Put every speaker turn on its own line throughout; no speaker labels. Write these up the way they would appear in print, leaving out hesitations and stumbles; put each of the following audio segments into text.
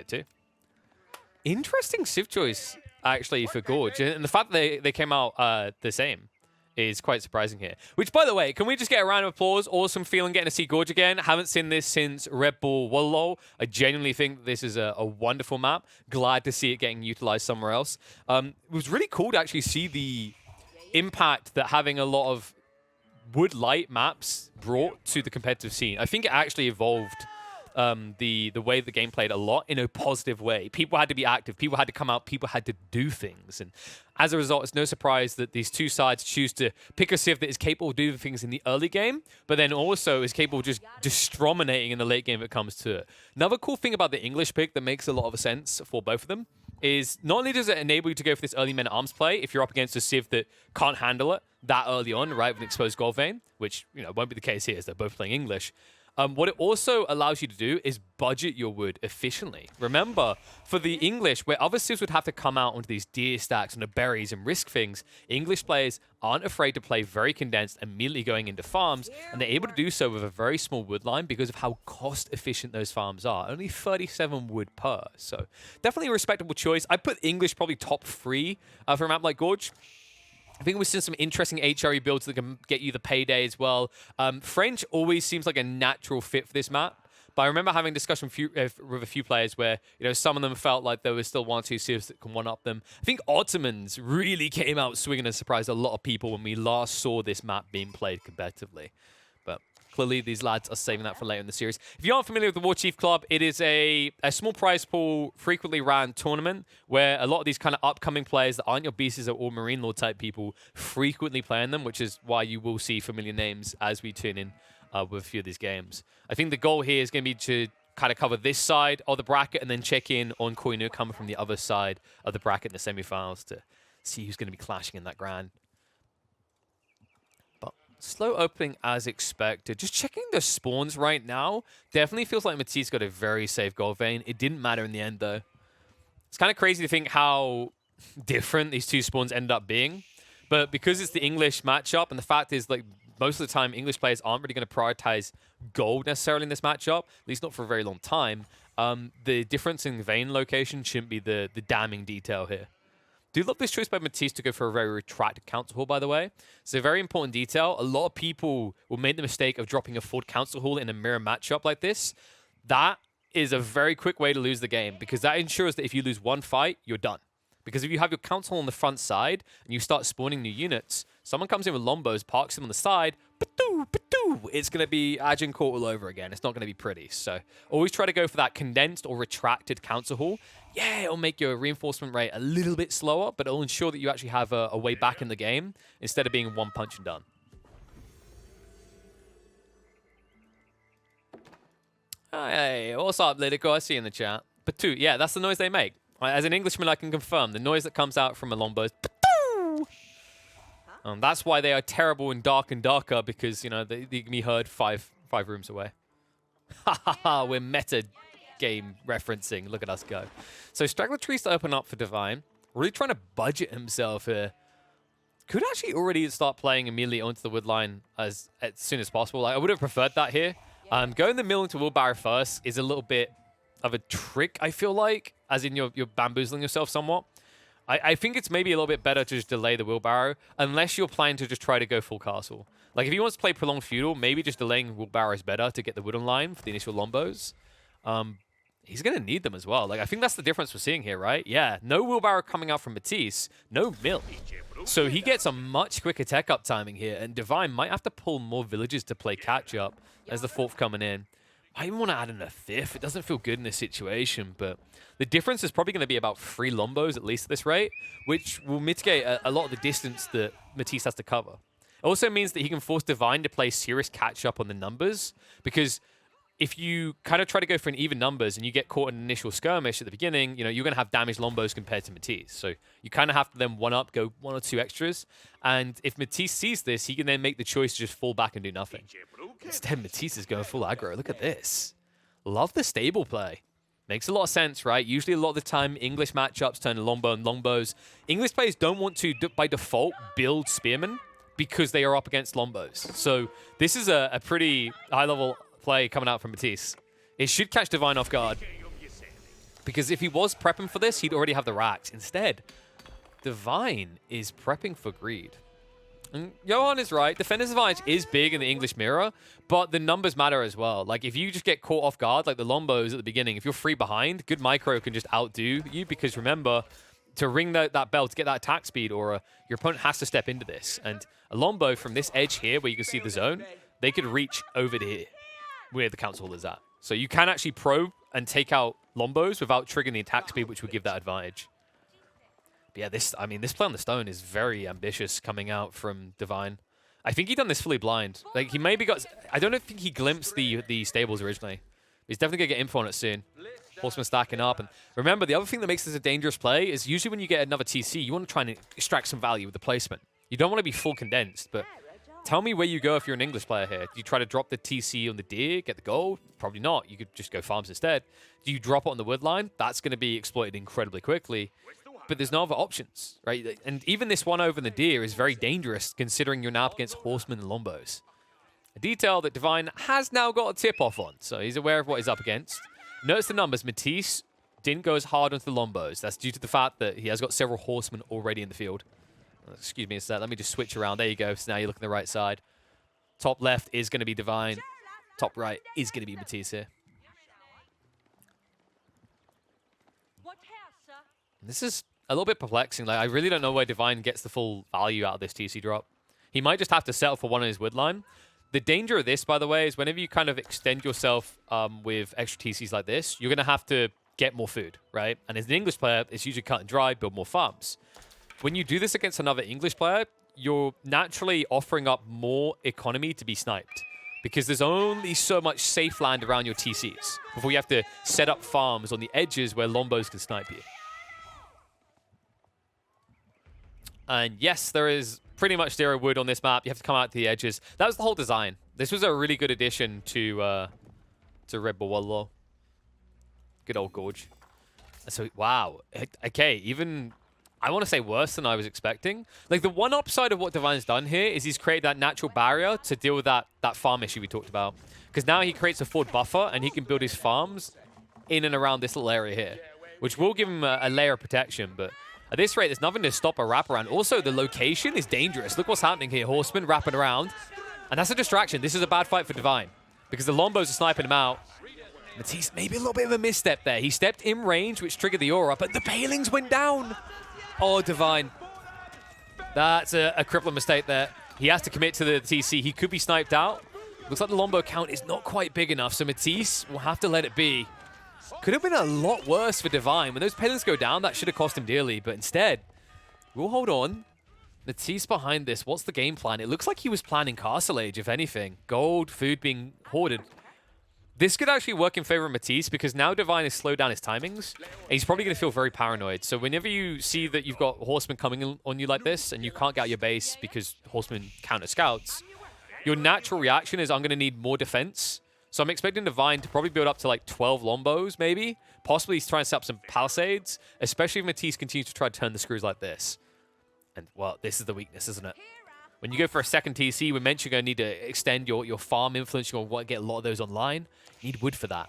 get to. Interesting Civ choice, actually, for Gorge. And the fact that they came out the same is quite surprising here. Which, by the way, can we just get a round of applause? Awesome feeling getting to see Gorge again. Haven't seen this since Red Bull Wallow. I genuinely think this is a wonderful map. Glad to see it getting utilized somewhere else. It was really cool to actually see the impact that having a lot of wood light maps brought to the competitive scene. I think it actually evolved the way the game played a lot in a positive way. People had to be active. People had to come out. People had to do things. And as a result, it's no surprise that these two sides choose to pick a Civ that is capable of doing things in the early game, but then also is capable of just distrominating in the late game if it comes to it. Another cool thing about the English pick that makes a lot of sense for both of them is not only does it enable you to go for this early men-at-arms play if you're up against a Civ that can't handle it that early on, right, with an exposed gold vein, which won't be the case here as they're both playing English. What it also allows you to do is budget your wood efficiently. Remember, for the English, where other civs would have to come out onto these deer stacks and the berries and risk things, English players aren't afraid to play very condensed, immediately going into farms, and they're able to do so with a very small wood line because of how cost efficient those farms are. Only 37 wood per, so definitely a respectable choice. I put English probably top 3 for a map like Gorge. I think we've seen some interesting HRE builds that can get you the payday as well. French always seems like a natural fit for this map. But I remember having a discussion with a few players where some of them felt like there was still 1 or 2 civs that can one-up them. I think Ottomans really came out swinging and surprised a lot of people when we last saw this map being played competitively. But clearly, these lads are saving that for later in the series. If you aren't familiar with the Warchief Club, it is a small prize pool, frequently ran tournament where a lot of these kind of upcoming players that aren't your beasts or Marine Lord type people frequently play in them, which is why you will see familiar names as we tune in with a few of these games. I think the goal here is going to be to kind of cover this side of the bracket and then check in on Koinu coming from the other side of the bracket in the semifinals to see who's going to be clashing in that grand. Slow opening as expected. Just checking the spawns right now. Definitely feels like Matisse got a very safe gold vein. It didn't matter in the end, though. It's kind of crazy to think how different these two spawns end up being. But because it's the English matchup, and the fact is, like, most of the time, English players aren't really going to prioritize gold necessarily in this matchup, at least not for a very long time. The difference in vein location shouldn't be the damning detail here. Do love this choice by Matisse to go for a very retracted council hall, by the way. It's a very important detail. A lot of people will make the mistake of dropping a full council hall in a mirror matchup like this. That is a very quick way to lose the game because that ensures that if you lose one fight, you're done. Because if you have your council hall on the front side and you start spawning new units, someone comes in with Lombos, parks them on the side, it's going to be Agincourt all over again. It's not going to be pretty. So always try to go for that condensed or retracted council hall. Yeah, it'll make your reinforcement rate a little bit slower, but it'll ensure that you actually have a way back in the game instead of being one punch and done. Hey, what's up, Lydico? I see you in the chat. Patu, yeah, that's the noise they make. As an Englishman, I can confirm the noise that comes out from a longbow is Patu! That's why they are terrible and darker because, they can be heard five rooms away. Ha ha ha, we're meta game referencing. Look at us go. So Straggler Trees to open up for Divine. Really trying to budget himself here. Could actually already start playing immediately onto the wood line as soon as possible. Like, I would have preferred that here. Going the mill into wheelbarrow first is a little bit of a trick, I feel like, as in you're bamboozling yourself somewhat. I think it's maybe a little bit better to just delay the wheelbarrow unless you're planning to just try to go full castle. Like, if he wants to play Prolonged Feudal, maybe just delaying wheelbarrow is better to get the wood on line for the initial Lombos. He's going to need them as well. Like, I think that's the difference we're seeing here, right? Yeah, no wheelbarrow coming out from Matisse, no mill. So he gets a much quicker tech up timing here, and Divine might have to pull more villages to play catch up as the fourth coming in. I even want to add in a fifth. It doesn't feel good in this situation, but the difference is probably going to be about 3 Lombos at least at this rate, which will mitigate a lot of the distance that Matisse has to cover. It also means that he can force Divine to play serious catch-up on the numbers, because if you kind of try to go for an even numbers and you get caught in an initial skirmish at the beginning, you're going to have damaged Lombos compared to Matisse. So you kind of have to then one-up, go 1 or 2 extras. And if Matisse sees this, he can then make the choice to just fall back and do nothing. Instead, Matisse is going full aggro. Look at this. Love the stable play. Makes a lot of sense, right? Usually a lot of the time, English matchups turn to Lombo and Lombos. English players don't want to, by default, build Spearmen because they are up against Lombos. So this is a pretty high-level play coming out from Matisse. It should catch Divine off guard. Because if he was prepping for this, he'd already have the racks. Instead, Divine is prepping for greed. And Johan is right. Defender's Advantage is big in the English mirror, but the numbers matter as well. Like, if you just get caught off guard, like the Lombos at the beginning, if you're free behind, good micro can just outdo you, because remember, to ring that bell, to get that attack speed, or your opponent has to step into this. And a Lombo from this edge here, where you can see the zone, they could reach over to here, where the council is at. So you can actually probe and take out Lombos without triggering the attack speed, which would give that advantage. But yeah, this play on the stone is very ambitious coming out from Divine. I think he done this fully blind. Like, he maybe got... I don't think he glimpsed the stables originally. He's definitely going to get info on it soon. Horseman stacking up. And remember, the other thing that makes this a dangerous play is usually when you get another TC, you want to try and extract some value with the placement. You don't want to be full condensed, but tell me where you go if you're an English player here. Do you try to drop the TC on the deer, get the gold? Probably not. You could just go farms instead. Do you drop it on the wood line? That's going to be exploited incredibly quickly. But there's no other options, right? And even this one over the deer is very dangerous, considering you're now up against horsemen and Lombos. A detail that Divine has now got a tip-off on, so he's aware of what he's up against. Notice the numbers. Matisse didn't go as hard onto the Lombos. That's due to the fact that he has got several horsemen already in the field. Excuse me a sec. Let me just switch around. There you go. So now you're looking at the right side. Top left is going to be Divine. Top right is going to be Matisse here. And this is a little bit perplexing. Like, I really don't know where Divine gets the full value out of this TC drop. He might just have to settle for one on his wood line. The danger of this, by the way, is whenever you kind of extend yourself with extra TCs like this, you're going to have to get more food, right? And as an English player, it's usually cut and dry, build more farms. When you do this against another English player, you're naturally offering up more economy to be sniped, because there's only so much safe land around your TCs before you have to set up farms on the edges where Lombos can snipe you. And yes, there is pretty much zero wood on this map. You have to come out to the edges. That was the whole design. This was a really good addition to Red Bull Wallow. Good old Gorge. So, wow. Okay, even, I want to say worse than I was expecting. Like, the one upside of what Divine's done here is he's created that natural barrier to deal with that farm issue we talked about. Because now he creates a forward buffer, and he can build his farms in and around this little area here, which will give him a layer of protection, but at this rate, there's nothing to stop a wraparound. Also, the location is dangerous. Look what's happening here. Horseman wrapping around. And that's a distraction. This is a bad fight for Divine, because the Lombos are sniping him out. Matisse, maybe a little bit of a misstep there. He stepped in range, which triggered the aura, but the palings went down. Oh, Divine. That's a crippling mistake there. He has to commit to the TC. He could be sniped out. Looks like the Lombo count is not quite big enough, so Matisse will have to let it be. Could have been a lot worse for Divine. When those palings go down, that should have cost him dearly. But instead, we'll hold on. Matisse behind this. What's the game plan? It looks like he was planning Castle Age, if anything. Gold, food being hoarded. This could actually work in favor of Matisse, because now Divine has slowed down his timings. And he's probably going to feel very paranoid. So whenever you see that you've got horsemen coming on you like this, and you can't get out your base because horsemen counter scouts, your natural reaction is, I'm going to need more defense. So I'm expecting Divine to probably build up to like 12 Lombos, maybe. Possibly he's trying to set up some palisades, especially if Matisse continues to try to turn the screws like this. And, well, this is the weakness, isn't it? When you go for a second TC, we mentioned you're going to need to extend your farm influence. You're going to get a lot of those online. You need wood for that.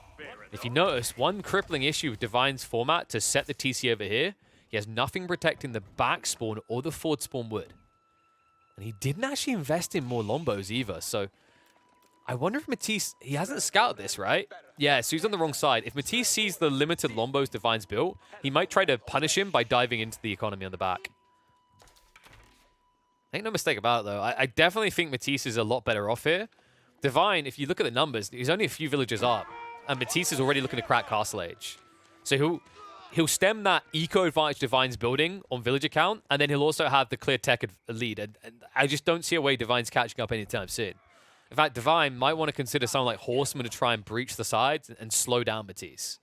If you notice, one crippling issue with Divine's format to set the TC over here, he has nothing protecting the back spawn or the forward spawn wood. And he didn't actually invest in more Lombos either, so I wonder if Matisse, he hasn't scouted this, right? Yeah, so he's on the wrong side. If Matisse sees the limited Lombos Divine's built, he might try to punish him by diving into the economy on the back. Ain't no mistake about it, though. I definitely think Matisse is a lot better off here. Divine, if you look at the numbers, he's only a few villages up, and Matisse is already looking to crack Castle Age. So he'll stem that eco advantage Divine's building on villager count, and then he'll also have the clear tech lead. And I just don't see a way Divine's catching up anytime soon. In fact, Divine might want to consider something like Horseman to try and breach the sides and slow down Matisse.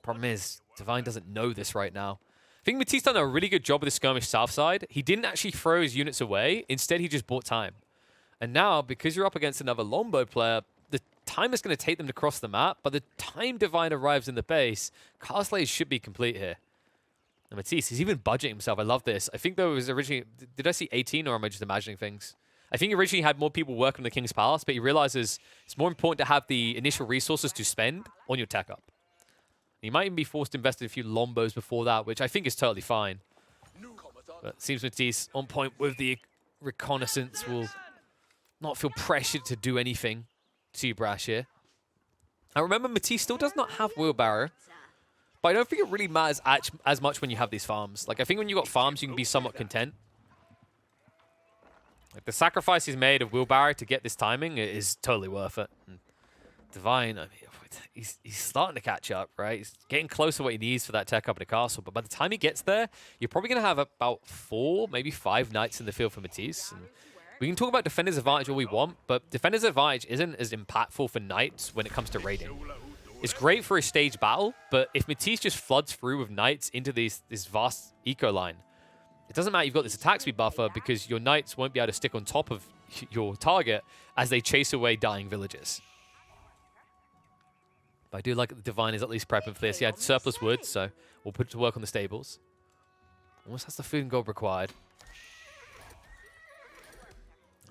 Problem is, Divine doesn't know this right now. I think Matisse done a really good job with the skirmish south side. He didn't actually throw his units away. Instead, he just bought time. And now, because you're up against another Lombo player, the time is going to take them to cross the map. By the time Divine arrives in the base, Castle Age should be complete here. And Matisse, he's even budgeting himself. I love this. I think there was originally... Did I see 18, or am I just imagining things? I think he originally had more people work on the King's Palace, but he realizes it's more important to have the initial resources to spend on your tech up. He might even be forced to invest in a few Lombos before that, which I think is totally fine. But it seems Matisse on point with the reconnaissance will not feel pressured to do anything too brash here. Now remember, Matisse still does not have wheelbarrow, but I don't think it really matters as much when you have these farms. Like, I think when you got farms, you can be somewhat content. Like, the sacrifice he's made of wheelbarrow to get this timing is totally worth it. And Divine, I mean, he's starting to catch up, right? He's getting close to what he needs for that tech up in the castle. But by the time he gets there, you're probably going to have about 4, maybe 5 knights in the field for Matisse. And we can talk about Defender's Advantage all we want, but Defender's Advantage isn't as impactful for knights when it comes to raiding. It's great for a stage battle, but if Matisse just floods through with knights into this vast eco line, it doesn't matter you've got this attack speed buffer because your knights won't be able to stick on top of your target as they chase away dying villagers. But I do like that the Divine is at least prepping for this. He had surplus wood, so we'll put it to work on the stables. Almost has the food and gold required.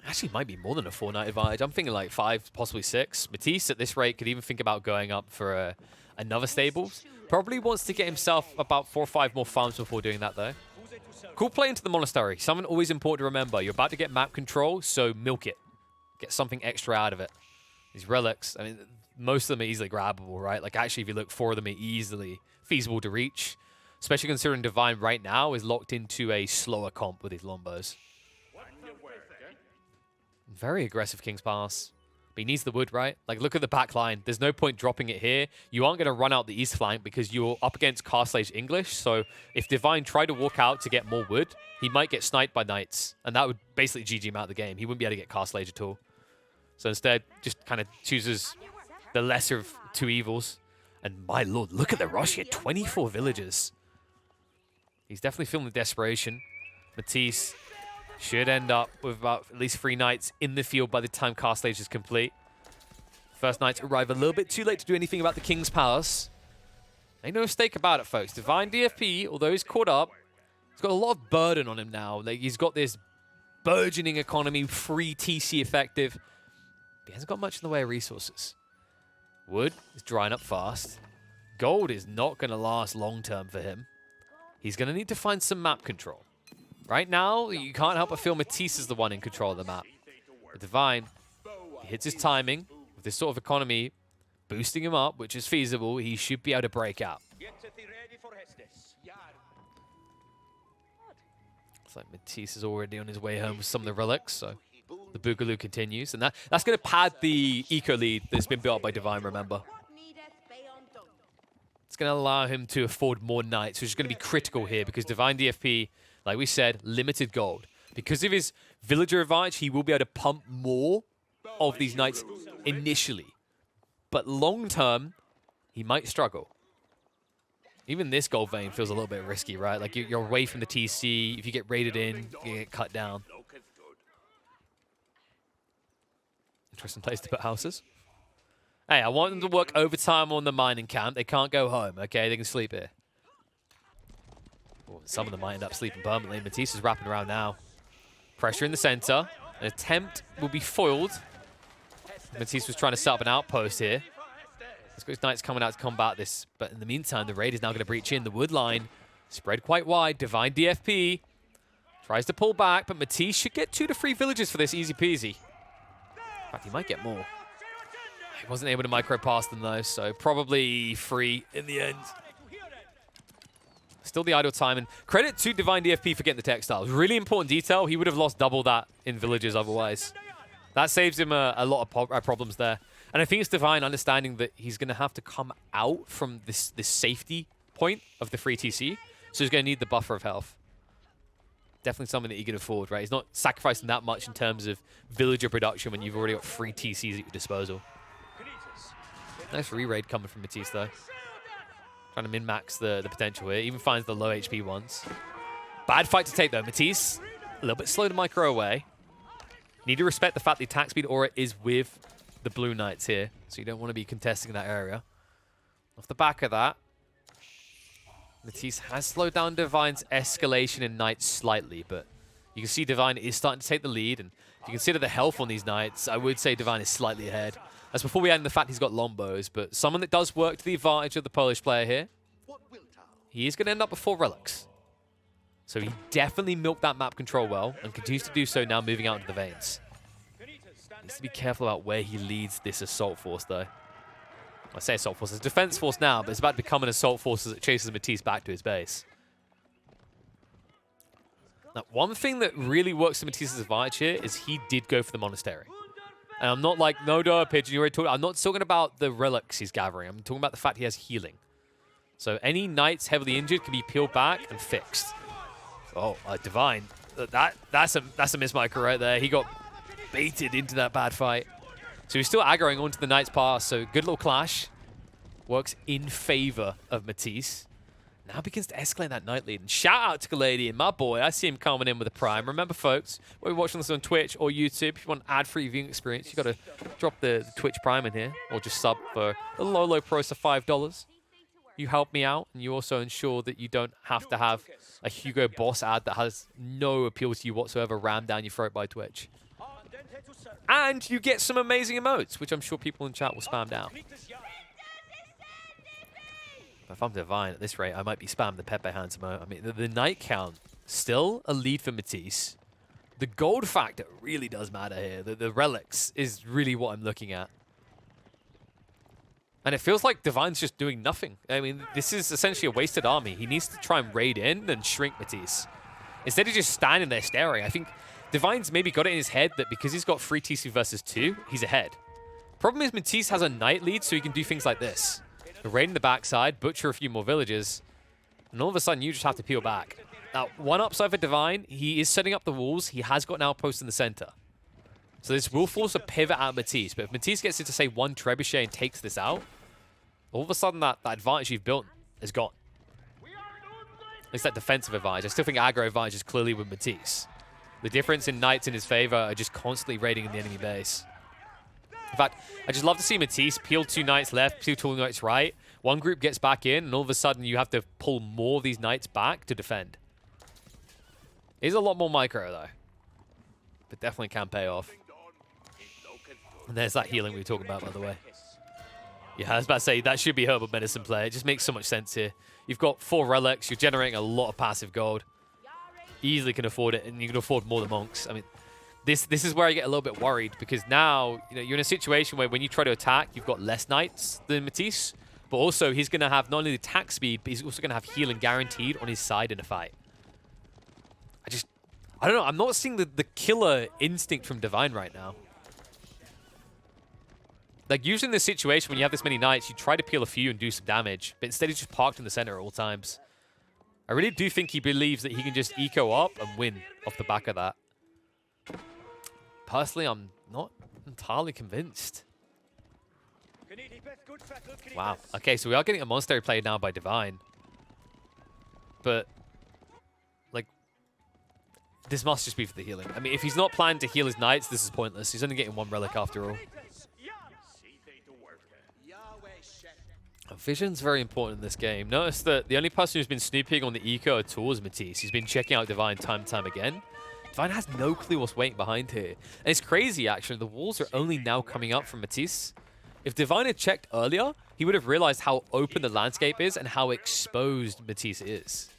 Actually, might be more than a 4-knight advantage. I'm thinking like 5, possibly 6. Matisse, at this rate, could even think about going up for another stables. Probably wants to get himself about 4 or 5 more farms before doing that, though. Cool play into the monastery. Something always important to remember. You're about to get map control, so milk it. Get something extra out of it. These relics, I mean, most of them are easily grabbable, right? Like, actually, if you look, 4 of them are easily feasible to reach. Especially considering Divine right now is locked into a slower comp with his Lombos. Very aggressive King's Pass. But he needs the wood, right? Like, look at the back line. There's no point dropping it here. You aren't going to run out the east flank because you're up against Castle Age English. So if Divine tried to walk out to get more wood, he might get sniped by knights. And that would basically GG him out of the game. He wouldn't be able to get Castle Age at all. So instead, just kind of chooses the lesser of 2 evils. And my lord, look at the rush here. 24 villagers. He's definitely feeling the desperation. Matisse should end up with about at least 3 knights in the field by the time Castle Age is complete. First knights arrive a little bit too late to do anything about the King's Palace. Ain't no mistake about it, folks. Divine DFP, although he's caught up, he's got a lot of burden on him now. Like, he's got this burgeoning economy, free TC effective. But he hasn't got much in the way of resources. Wood is drying up fast. Gold is not going to last long term for him. He's going to need to find some map control. Right now, you can't help but feel Matisse is the one in control of the map. But Divine, he hits his timing with this sort of economy, boosting him up, which is feasible. He should be able to break out. Looks like Matisse is already on his way home with some of the relics, so the Boogaloo continues. And that's going to pad the eco lead that's been built up by Divine, remember. It's going to allow him to afford more knights, which is going to be critical here because Divine DFP, like we said, limited gold. Because of his villager advantage, he will be able to pump more of these knights initially. But long term, he might struggle. Even this gold vein feels a little bit risky, right? Like, you're away from the TC. If you get raided in, you get cut down. Interesting place to put houses. Hey, I want them to work overtime on the mining camp. They can't go home, okay? They can sleep here. Well, some of them might end up sleeping permanently. Matisse is wrapping around now. Pressure in the center. An attempt will be foiled. Matisse was trying to set up an outpost here. Let's go. His knights coming out to combat this. But in the meantime, the raid is now going to breach in. The wood line spread quite wide. Divine DFP tries to pull back, but Matisse should get 2 to 3 villages for this, easy peasy. In fact, he might get more. He wasn't able to micro pass them though, so probably 3 in the end. Still the idle time, and credit to Divine DFP for getting the textiles. Really important detail. He would have lost double that in villages otherwise. That saves him a lot of problems there. And I think it's Divine understanding that he's going to have to come out from this safety point of the free TC. So he's going to need the buffer of health. Definitely something that he can afford, right? He's not sacrificing that much in terms of villager production when you've already got free TCs at your disposal. Nice re-raid coming from Matisse, though. Trying to min-max the potential here. Even finds the low HP ones. Bad fight to take, though. Matisse, a little bit slow to micro away. Need to respect the fact the attack speed aura is with the blue knights here. So you don't want to be contesting that area. Off the back of that, Matisse has slowed down Divine's escalation in knights slightly, but you can see Divine is starting to take the lead. And if you consider the health on these knights, I would say Divine is slightly ahead. That's before we add in the fact he's got Lombos, but someone that does work to the advantage of the Polish player here. He is going to end up with 4 relics. So he definitely milked that map control well and continues to do so now moving out into the veins. Needs to be careful about where he leads this assault force, though. I say assault force. It's a defense force now, but it's about to become an assault force as it chases Matisse back to his base. Now, one thing that really works to Matisse's advantage here is he did go for the monastery. And I'm not like, no, Pigeon, you already talked. I'm not talking about the relics he's gathering. I'm talking about the fact he has healing. So any knights heavily injured can be peeled back and fixed. Oh, Divine. That's a mismicro right there. He got baited into that bad fight. So he's still aggroing onto the knight's pass. So good little clash. Works in favor of Matisse. Now begins to escalate that knight lead. And shout out to Galadian, my boy. I see him coming in with a prime. Remember, folks, when you're watching this on Twitch or YouTube, if you want ad-free viewing experience, you got to drop the Twitch prime in here or just sub for a low price of $5. You help me out, and you also ensure that you don't have to have a Hugo Boss ad that has no appeal to you whatsoever rammed down your throat by Twitch. And you get some amazing emotes, which I'm sure people in chat will spam down. If I'm Divine at this rate, I might be spamming the Pepe Hands emote. I mean, the knight count, still a lead for Matisse. The gold factor really does matter here. The relics is really what I'm looking at. And it feels like Divine's just doing nothing. I mean, this is essentially a wasted army. He needs to try and raid in and shrink Matisse. Instead of just standing there staring, I think Divine's maybe got it in his head that because he's got 3 TC versus 2, he's ahead. Problem is Matisse has a knight lead, so he can do things like this. Raid in the backside, butcher a few more villages, and all of a sudden you just have to peel back. Now, one upside for Divine, he is setting up the walls. He has got an outpost in the center. So this will force a pivot at Matisse, but if Matisse gets into, say, 1 trebuchet and takes this out, all of a sudden that advantage you've built is gone. At least that defensive advantage. I still think aggro advantage is clearly with Matisse. The difference in knights in his favor are just constantly raiding in the enemy base. In fact, I just love to see Matisse peel 2 knights left, peel 2 knights right. One group gets back in, and all of a sudden you have to pull more of these knights back to defend. It is a lot more micro, though. But definitely can pay off. And there's that healing we were talking about, by the way. Yeah, I was about to say, that should be herbal medicine play. It just makes so much sense here. You've got 4 relics. You're generating a lot of passive gold. Easily can afford it, and you can afford more than monks. I mean, this is where I get a little bit worried, because now you're in a situation where when you try to attack, you've got less knights than Matisse, but also he's going to have not only the attack speed, but he's also going to have healing guaranteed on his side in a fight. I don't know. I'm not seeing the killer instinct from Divine right now. Like, usually in this situation, when you have this many knights, you try to peel a few and do some damage, but instead he's just parked in the center at all times. I really do think he believes that he can just eco up and win off the back of that. Personally, I'm not entirely convinced. Wow. Okay, so we are getting a monastery played now by Divine. But, like, this must just be for the healing. I mean, if he's not planning to heal his knights, this is pointless. He's only getting 1 relic after all. Vision's very important in this game. Notice that the only person who's been snooping on the eco at all is Matisse. He's been checking out Divine time and time again. Divine has no clue what's waiting behind here. And it's crazy, actually. The walls are only now coming up from Matisse. If Divine had checked earlier, he would have realized how open the landscape is and how exposed Matisse is.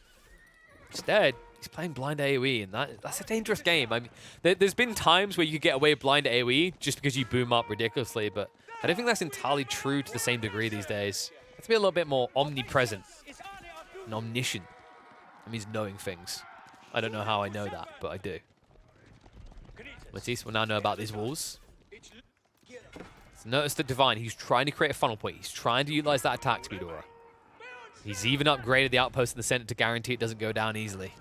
Instead, he's playing blind AoE, and that's a dangerous game. I mean, there's been times where you could get away with blind AoE just because you boom up ridiculously, but I don't think that's entirely true to the same degree these days. You have to be a little bit more omnipresent and omniscient. That means knowing things. I don't know how I know that, but I do. Matisse will now know about these walls. So notice that Divine, he's trying to create a funnel point. He's trying to utilize that attack speed aura. He's even upgraded the outpost in the center to guarantee it doesn't go down easily.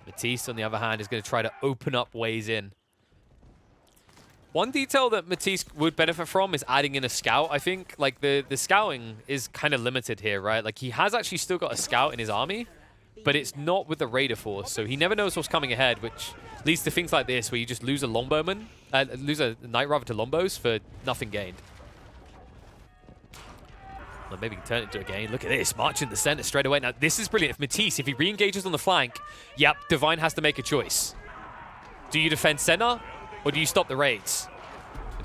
Matisse, on the other hand, is going to try to open up ways in. One detail that Matisse would benefit from is adding in a scout, I think. Like, the scouting is kind of limited here, right? Like, he has actually still got a scout in his army, but it's not with the raider force, so he never knows what's coming ahead, which leads to things like this, where you just lose a longbowman, lose a knight rather to lombos for nothing gained. Well, maybe he can turn it into a gain. Look at this, marching the center straight away. Now, this is brilliant. If Matisse, if he re-engages on the flank, yep, Divine has to make a choice. Do you defend center, or do you stop the raids?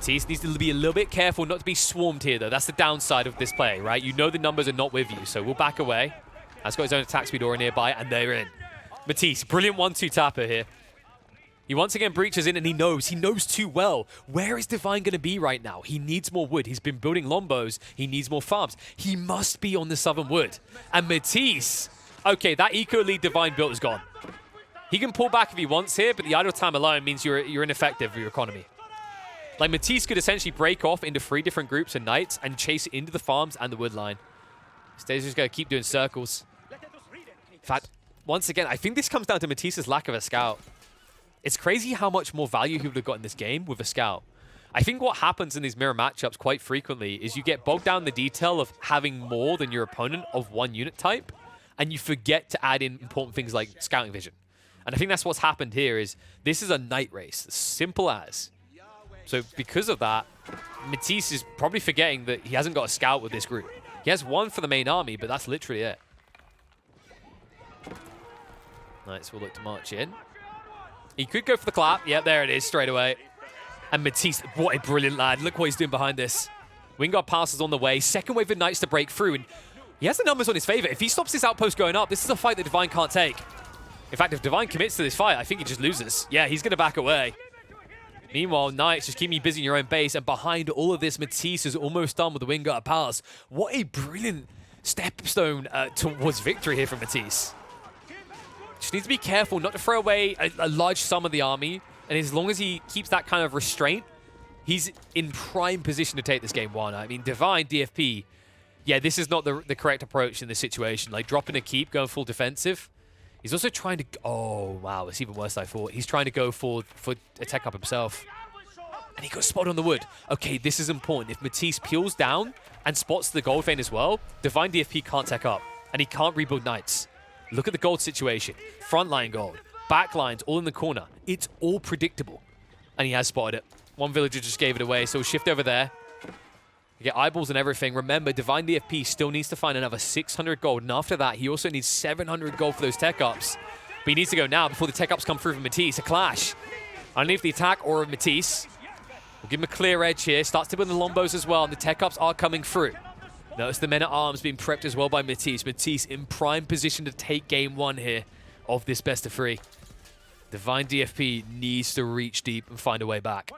Matisse needs to be a little bit careful not to be swarmed here, though. That's the downside of this play, right? You know the numbers are not with you, so we'll back away. That's got his own attack speed aura nearby, and they're in. Matisse, brilliant 1-2 tapper here. He once again breaches in, and he knows too well. Where is Divine going to be right now? He needs more wood. He's been building Lombos. He needs more farms. He must be on the southern wood. And Matisse, okay, that eco lead Divine built is gone. He can pull back if he wants here, but the idle time alone means you're ineffective for your economy. Like, Matisse could essentially break off into 3 different groups of knights and chase into the farms and the wood line. Stays just going to keep doing circles. In fact, once again, I think this comes down to Matisse's lack of a scout. It's crazy how much more value he would have got in this game with a scout. I think what happens in these mirror matchups quite frequently is you get bogged down in the detail of having more than your opponent of one unit type, and you forget to add in important things like scouting vision. And I think that's what's happened here is this is a knight race, as simple as. So because of that, Matisse is probably forgetting that he hasn't got a scout with this group. He has one for the main army, but that's literally it. Knights will look to march in. He could go for the clap. Yep, there it is, straight away. And Matisse, what a brilliant lad. Look what he's doing behind this. Wingard passes on the way. Second wave of Knights to break through. And he has the numbers on his favor. If he stops this outpost going up, this is a fight that Divine can't take. In fact, if Divine commits to this fight, I think he just loses. Yeah, he's going to back away. Meanwhile, Knights, just keep me busy in your own base. And behind all of this, Matisse is almost done with the Wingard Palace. What a brilliant stepstone towards victory here from Matisse. Just needs to be careful not to throw away a large sum of the army. And as long as he keeps that kind of restraint, he's in prime position to take this game 1. I mean, Divine, DFP, yeah, this is not the correct approach in this situation. Like, dropping a keep, going full defensive. He's also trying to... Oh, wow, it's even worse than I thought. He's trying to go for a tech up himself. And he got spotted on the wood. Okay, this is important. If Matisse peels down and spots the gold vein as well, Divine DFP can't tech up. And he can't rebuild Knights. Look at the gold situation. Frontline gold. Backlines all in the corner. It's all predictable. And he has spotted it. One villager just gave it away, so we'll shift over there. You get eyeballs and everything. Remember, Divine DFP still needs to find another 600 gold. And after that, he also needs 700 gold for those tech ups. But he needs to go now before the tech ups come through from Matisse. A clash. Underneath the attack or of Matisse. We'll give him a clear edge here. Starts to build the Lombos as well. And the tech ups are coming through. Notice the men at arms being prepped as well by Matisse. Matisse in prime position to take game 1 here of this best of 3. Divine DFP needs to reach deep and find a way back.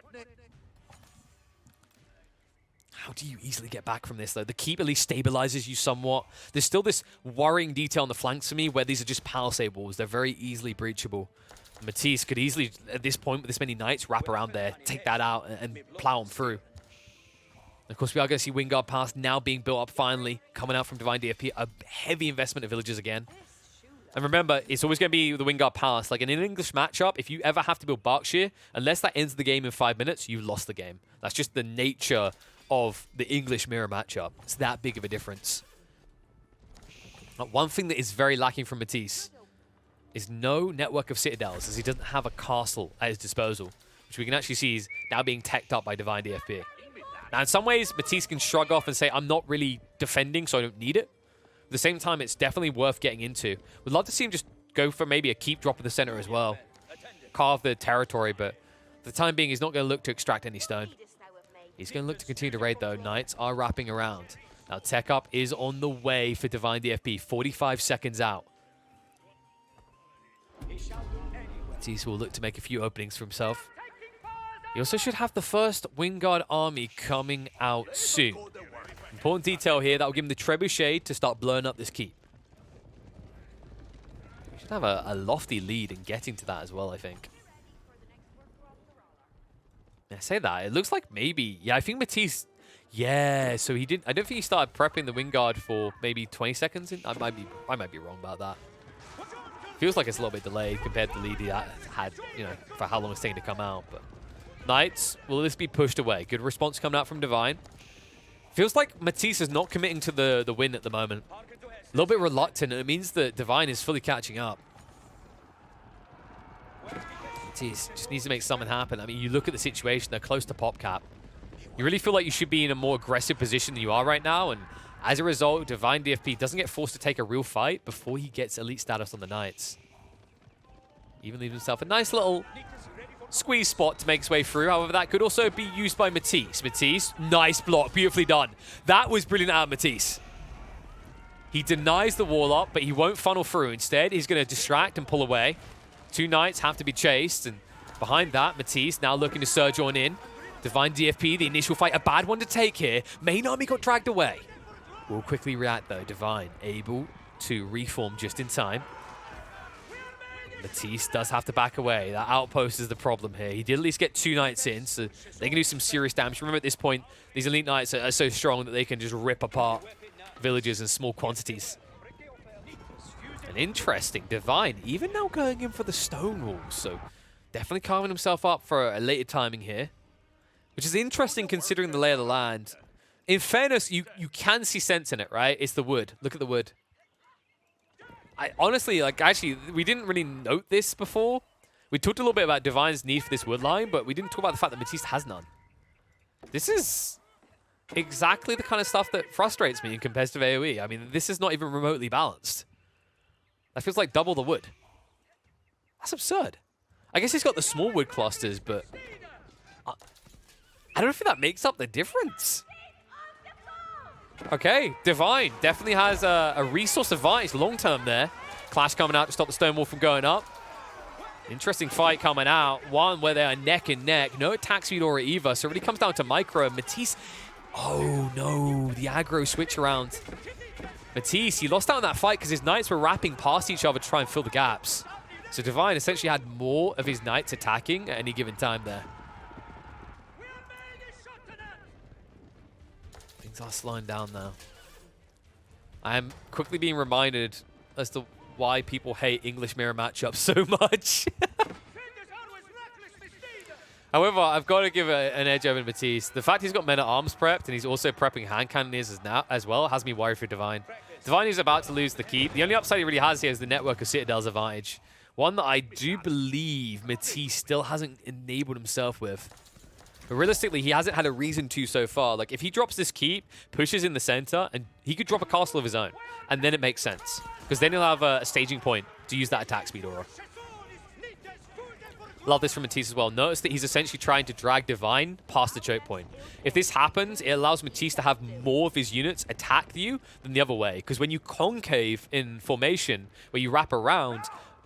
How do you easily get back from this, though? The keep at least stabilizes you somewhat. There's still this worrying detail on the flanks for me where these are just palisade walls. They're very easily breachable. Matisse could easily, at this point, with this many knights, wrap around there, take that out, and plow them through. Of course, we are going to see Wingard Pass now being built up finally, coming out from Divine DFP. A heavy investment of villages again. And remember, it's always going to be the Wingard Palace. Like in an English matchup, if you ever have to build Berkshire, unless that ends the game in 5 minutes, you've lost the game. That's just the nature of the English mirror matchup. It's that big of a difference. One thing that is very lacking from Matisse is no network of citadels, as he doesn't have a castle at his disposal, which we can actually see is now being teched up by Divine DFP. Now, in some ways, Matisse can shrug off and say, I'm not really defending, so I don't need it. At the same time, it's definitely worth getting into. We'd love to see him just go for maybe a keep drop in the center as well. Carve the territory, but for the time being, he's not going to look to extract any stone. He's going to look to continue to raid, though. Knights are wrapping around. Now, tech up is on the way for Divine DFP. 45 seconds out. Matisse will look to make a few openings for himself. He also should have the first Wingard army coming out soon. Important detail here, that will give him the trebuchet to start blowing up this keep. He should have a lofty lead in getting to that as well, I think. I say that, it looks like maybe, yeah, I think Matisse, yeah, so he didn't, I don't think he started prepping the Wingard for maybe 20 seconds. I might be wrong about that. Feels like it's a little bit delayed compared to the lead he had, you know, for how long it's taking to come out, but. Knights, will this be pushed away? Good response coming out from Divine. Feels like Matisse is not committing to the win at the moment. A little bit reluctant, and it means that Divine is fully catching up. Matisse just needs to make something happen. I mean, you look at the situation, they're close to pop cap. You really feel like you should be in a more aggressive position than you are right now, and as a result, Divine DFP doesn't get forced to take a real fight before he gets elite status on the Knights. Even leaves himself a nice little squeeze spot to make his way through. However, that could also be used by Matisse. Matisse, nice block, beautifully done. That was brilliant out of Matisse. He denies the wall up, but he won't funnel through. Instead, he's going to distract and pull away. Two Knights have to be chased, and behind that, Matisse now looking to surge on in. Divine DFP, the initial fight, a bad one to take here. Main army got dragged away. Will quickly react though. Divine able to reform just in time. Matisse does have to back away. That outpost is the problem here. He did at least get 2 Knights in, so they can do some serious damage. Remember at this point, these elite Knights are so strong that they can just rip apart villages in small quantities. And interesting, Divine even now going in for the stone walls, so definitely carving himself up for a later timing here, which is interesting considering the lay of the land. In fairness, you can see sense in it, right? It's the wood. Look at the wood. Honestly, actually, we didn't really note this before. We talked a little bit about Divine's need for this wood line, but we didn't talk about the fact that Matisse has none. This is exactly the kind of stuff that frustrates me in competitive AoE. I mean, this is not even remotely balanced. That feels like double the wood. That's absurd. I guess he's got the small wood clusters, but I don't think that makes up the difference. Okay, Divine definitely has a resource advantage long-term there. Clash coming out to stop the stone wall from going up. Interesting fight coming out. One where they are neck and neck. No attack speed or either, so it really comes down to micro. Matisse, oh no, the aggro switch around. Matisse, he lost out on that fight because his Knights were wrapping past each other to try and fill the gaps. So Divine essentially had more of his Knights attacking at any given time there. Things are slowing down now. I am quickly being reminded as to why people hate English mirror matchups so much. However, I've got to give an edge over to Matisse. The fact he's got men at arms prepped and he's also prepping hand cannoneers as well has me worried for Divine. Divine is about to lose the keep. The only upside he really has here is the network of Citadel's advantage. One that I do believe Matisse still hasn't enabled himself with. But realistically, he hasn't had a reason to so far. Like, if he drops this keep, pushes in the center, and he could drop a castle of his own, and then it makes sense. Because then he'll have a staging point to use that attack speed aura. Love this from Matisse as well. Notice that he's essentially trying to drag Divine past the choke point. If this happens, it allows Matisse to have more of his units attack you than the other way. Because when you concave in formation, where you wrap around,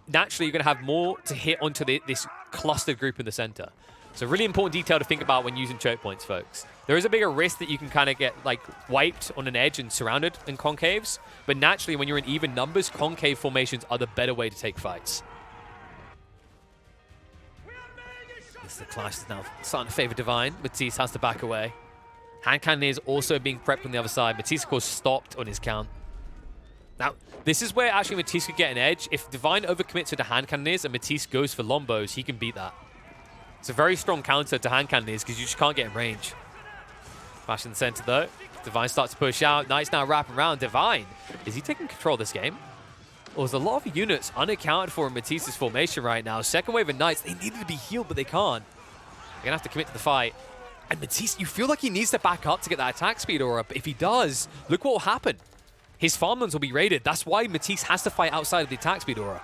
naturally you're going to have more to hit onto this clustered group in the center. So really important detail to think about when using choke points, folks. There is a bigger risk that you can kind of get like wiped on an edge and surrounded in concaves. But naturally, when you're in even numbers, concave formations are the better way to take fights. The clash is now starting to favor Divine. Matisse has to back away. Hand cannoneers also being prepped on the other side. Matisse, of course, stopped on his count. Now, this is where actually Matisse could get an edge. If Divine overcommits to the hand cannoneers and Matisse goes for lombos, he can beat that. It's a very strong counter to hand cannoneers because you just can't get in range. Flash in the center, though. Divine starts to push out. Knights now wrapping around. Divine, is he taking control of this game? Well, there's a lot of units unaccounted for in Matisse's formation right now. Second wave of Knights, they needed to be healed, but they can't. They're going to have to commit to the fight. And Matisse, you feel like he needs to back up to get that attack speed aura, but if he does, look what will happen. His farmlands will be raided. That's why Matisse has to fight outside of the attack speed aura.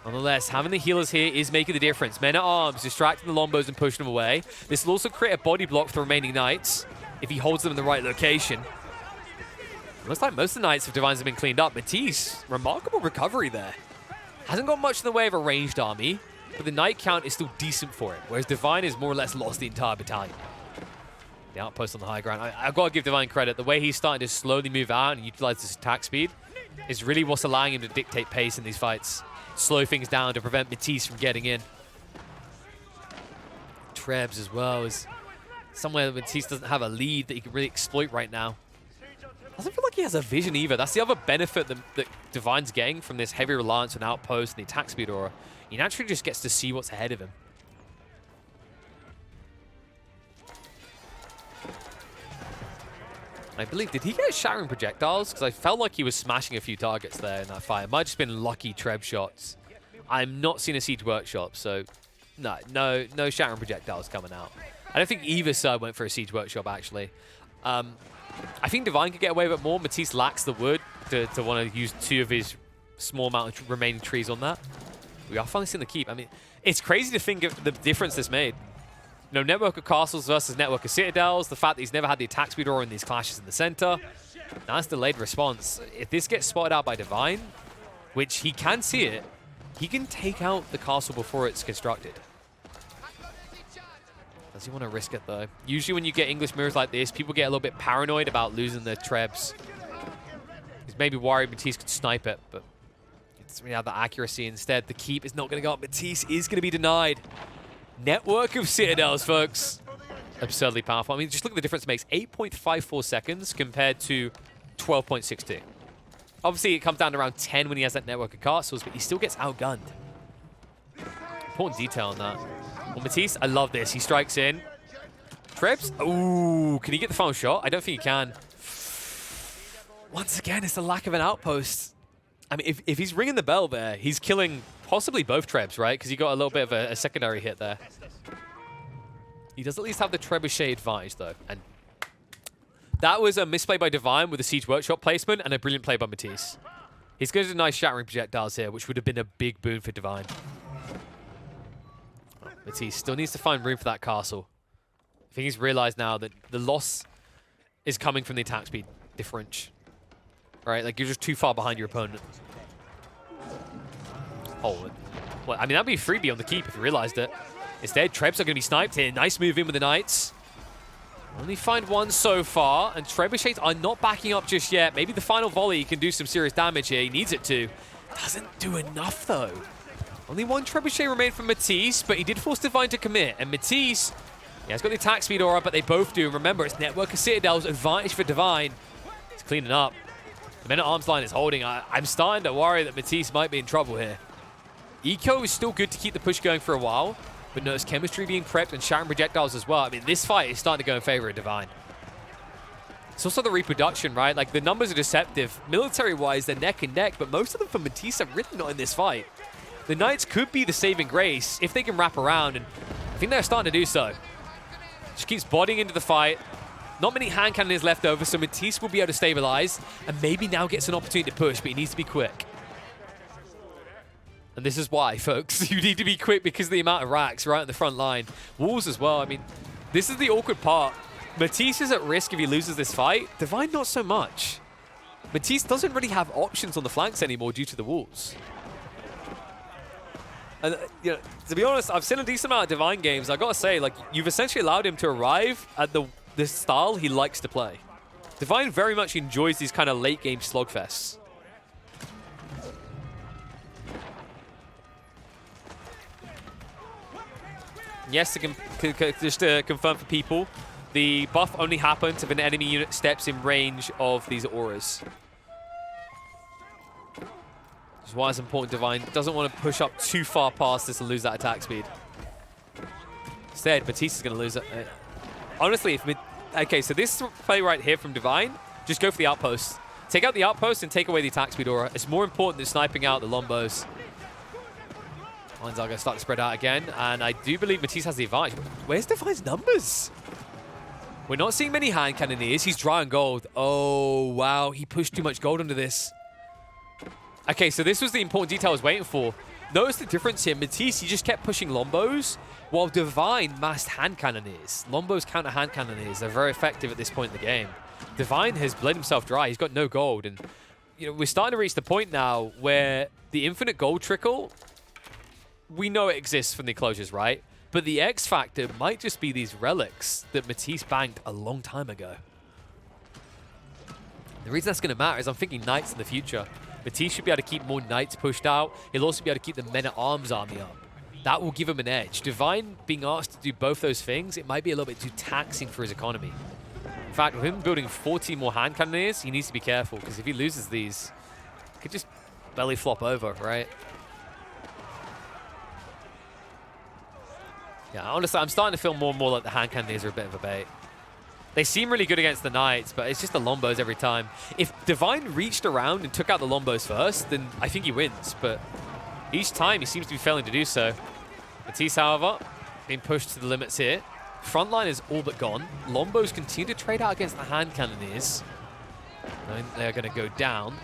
Nonetheless, having the healers here is making the difference. Men at arms, distracting the lombos and pushing them away. This will also create a body block for the remaining Knights if he holds them in the right location. Looks like most of the Knights of Divines have been cleaned up. Matisse, remarkable recovery there. Hasn't got much in the way of a ranged army, but the Knight count is still decent for him, whereas Divine is more or less lost the entire battalion. The outpost on the high ground. I've got to give Divine credit. The way he's starting to slowly move out and utilize his attack speed is really what's allowing him to dictate pace in these fights. Slow things down to prevent Matisse from getting in. Trebs as well is somewhere that Matisse doesn't have a lead that he can really exploit right now. Doesn't feel like he has a vision either. That's the other benefit that Divine's getting from this heavy reliance on outposts and the attack speed aura. He naturally just gets to see what's ahead of him. I believe, did he get shattering projectiles? Because I felt like he was smashing a few targets there in that fight. It might have just been lucky Treb shots. I'm not seeing a Siege Workshop, so no shattering projectiles coming out. I don't think either side went for a Siege Workshop, actually. I think Divine could get away with it more. Matisse lacks the wood to want to use 2 of his small amount of remaining trees on that. We are finally seeing the keep. I mean, it's crazy to think of the difference this made. You know, network of castles versus network of citadels, the fact that he's never had the attack speed aura in these clashes in the center. Nice delayed response. If this gets spotted out by Divine, which he can see it, he can take out the castle before it's constructed. Does he want to risk it, though? Usually when you get English mirrors like this, people get a little bit paranoid about losing their trebs. He's maybe worried Matisse could snipe it, but it's really have the accuracy instead. The keep is not going to go up. Matisse is going to be denied. Network of citadels, folks. Absurdly powerful. I mean, just look at the difference it makes. 8.54 seconds compared to 12.62. Obviously, it comes down to around 10 when he has that network of castles, but he still gets outgunned. Important detail on that. Well, Matisse, I love this. He strikes in. Trebs. Ooh, can he get the final shot? I don't think he can. Once again, it's the lack of an outpost. I mean, if he's ringing the bell there, he's killing possibly both Trebs, right? Because he got a little bit of a secondary hit there. He does at least have the trebuchet advantage, though. And that was a misplay by Divine with a Siege Workshop placement and a brilliant play by Matisse. He's going to deny shattering projectiles here, which would have been a big boon for Divine. Oh, Matisse still needs to find room for that castle. I think he's realized now that the loss is coming from the attack speed differential. Right, like you're just too far behind your opponent. Oh, well, I mean, that'd be a freebie on the keep if you realized it. Instead, Trebs are going to be sniped here. Nice move in with the Knights. Only find one so far, and Trebuchets are not backing up just yet. Maybe the final volley can do some serious damage here. He needs it to. Doesn't do enough, though. Only one Trebuchet remained from Matisse, but he did force Divine to commit. And Matisse, yeah, he's got the attack speed aura, but they both do. And remember, it's Network of Citadels, advantage for Divine. He's cleaning up. The men-at-arms line is holding. I'm starting to worry that Matisse might be in trouble here. Eco is still good to keep the push going for a while, but notice chemistry being prepped and shattering projectiles as well. I mean, this fight is starting to go in favor of Divine. It's also the reproduction, right? Like, the numbers are deceptive. Military-wise, they're neck and neck, but most of them for Matisse are really not in this fight. The Knights could be the saving grace if they can wrap around, and I think they're starting to do so. Just keeps bodying into the fight. Not many hand cannons left over, so Matisse will be able to stabilize, and maybe now gets an opportunity to push, but he needs to be quick. And this is why, folks. You need to be quick because of the amount of racks right on the front line. Walls as well. I mean, this is the awkward part. Matisse is at risk if he loses this fight. Divine, not so much. Matisse doesn't really have options on the flanks anymore due to the walls. And, you know, to be honest, I've seen a decent amount of Divine games. I've got to say, like, you've essentially allowed him to arrive at the style he likes to play. Divine very much enjoys these kind of late-game slogfests. Yes, just to confirm for people, the buff only happens if an enemy unit steps in range of these auras. Which is why it's important Divine doesn't want to push up too far past this and lose that attack speed. Instead, Matisse is going to lose it. Honestly, okay, so this play right here from Divine, just go for the outpost. Take out the outpost and take away the attack speed aura. It's more important than sniping out the Lombos. Lines are going to start to spread out again, and I do believe Matisse has the advantage. Where's Divine's numbers? We're not seeing many hand cannoneers. He's dry on gold. Oh, wow. He pushed too much gold into this. Okay, so this was the important detail I was waiting for. Notice the difference here. Matisse, he just kept pushing Lombos, while Divine massed hand cannoneers. Lombos counter hand cannoneers. They're very effective at this point in the game. Divine has bled himself dry. He's got no gold, and you know we're starting to reach the point now where the infinite gold trickle, we know it exists from the closures, right? But the X factor might just be these relics that Matisse banked a long time ago. The reason that's going to matter is I'm thinking Knights in the future. Matisse should be able to keep more Knights pushed out. He'll also be able to keep the men-at-arms army up. That will give him an edge. Divine being asked to do both those things, it might be a little bit too taxing for his economy. In fact, with him building 40 more hand cannoneers, he needs to be careful, because if he loses these, he could just belly flop over, right? Yeah, honestly, I'm starting to feel more and more like the hand cannoneers are a bit of a bait. They seem really good against the Knights, but it's just the Lombos every time. If Divine reached around and took out the Lombos first, then I think he wins, but each time he seems to be failing to do so. Matisse, however, being pushed to the limits here. Frontline is all but gone. Lombos continue to trade out against the hand cannoneers. And they're going to go down.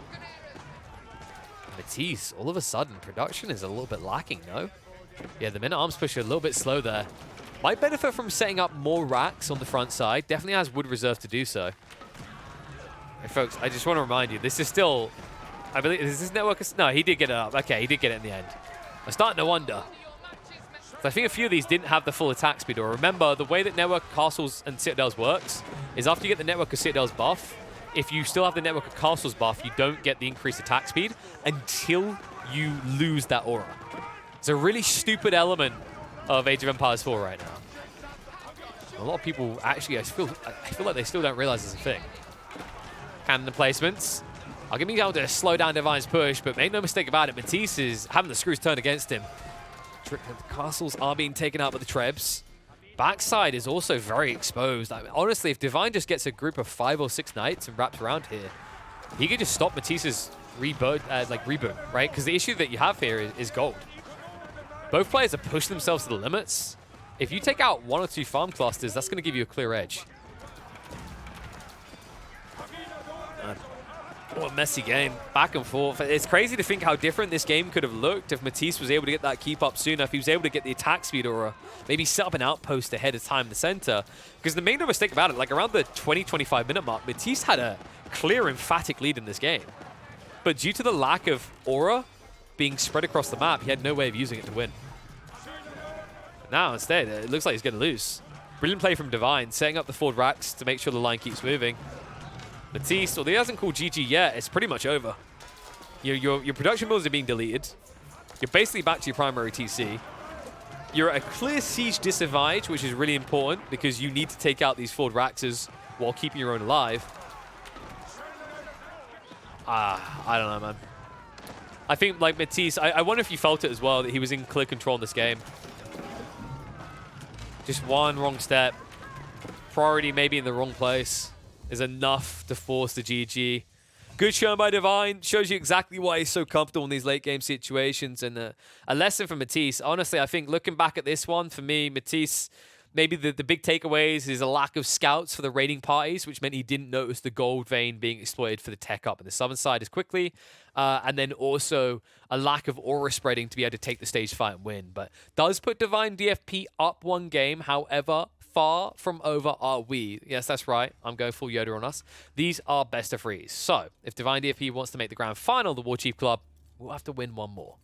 Matisse, all of a sudden, production is a little bit lacking, no? Yeah, the minute arms push are a little bit slow there. Might benefit from setting up more racks on the front side. Definitely has wood reserve to do so. Hey, folks, I just want to remind you, this is still... I believe, is this network... No, he did get it up. Okay, he did get it in the end. I'm starting to wonder. So I think a few of these didn't have the full attack speed. Or remember, the way that Network Castles and Citadels works is after you get the Network of Citadels buff, if you still have the Network of Castles buff, you don't get the increased attack speed until you lose that aura. It's a really stupid element of Age of Empires 4 right now. A lot of people actually, I feel like they still don't realize it's a thing. Cannon placements. I'll give me able to slow down Divine's push, but make no mistake about it, Matisse is having the screws turned against him. The castles are being taken out by the Trebs. Backside is also very exposed. I mean, honestly, if Divine just gets a group of 5 or 6 knights and wraps around here, he could just stop Matisse's reboot, right? Because the issue that you have here is gold. Both players have pushed themselves to the limits. If you take out 1 or 2 farm clusters, that's going to give you a clear edge. What a messy game. Back and forth. It's crazy to think how different this game could have looked if Matisse was able to get that keep up sooner, if he was able to get the attack speed or maybe set up an outpost ahead of time in the center. Because the main no mistake about it, like around the 20-25 minute mark, Matisse had a clear, emphatic lead in this game. But due to the lack of aura being spread across the map, he had no way of using it to win. But now instead, it looks like he's going to lose. Brilliant play from Divine, setting up the forward racks to make sure the line keeps moving. Matisse, although he hasn't called GG yet, it's pretty much over. Your production builds are being deleted. You're basically back to your primary TC. You're at a clear siege disadvantage, which is really important because you need to take out these forward Raxes while keeping your own alive. I don't know, man. I think, like, Matisse, I wonder if you felt it as well, that he was in clear control in this game. Just one wrong step. Priority maybe in the wrong place is enough to force the GG. Good show by Divine. Shows you exactly why he's so comfortable in these late game situations. And a lesson for Matisse. Honestly, I think looking back at this one, for me, Matisse, maybe the big takeaways is a lack of scouts for the raiding parties, which meant he didn't notice the gold vein being exploited for the tech up in the southern side as quickly. And then also a lack of aura spreading to be able to take the stage fight and win. But does put Divine DFP up one game. However, far from over are we. Yes, that's right. I'm going full Yoda on us. These are best of threes. So if Divine DFP wants to make the grand final, the Warchief Club will have to win one more.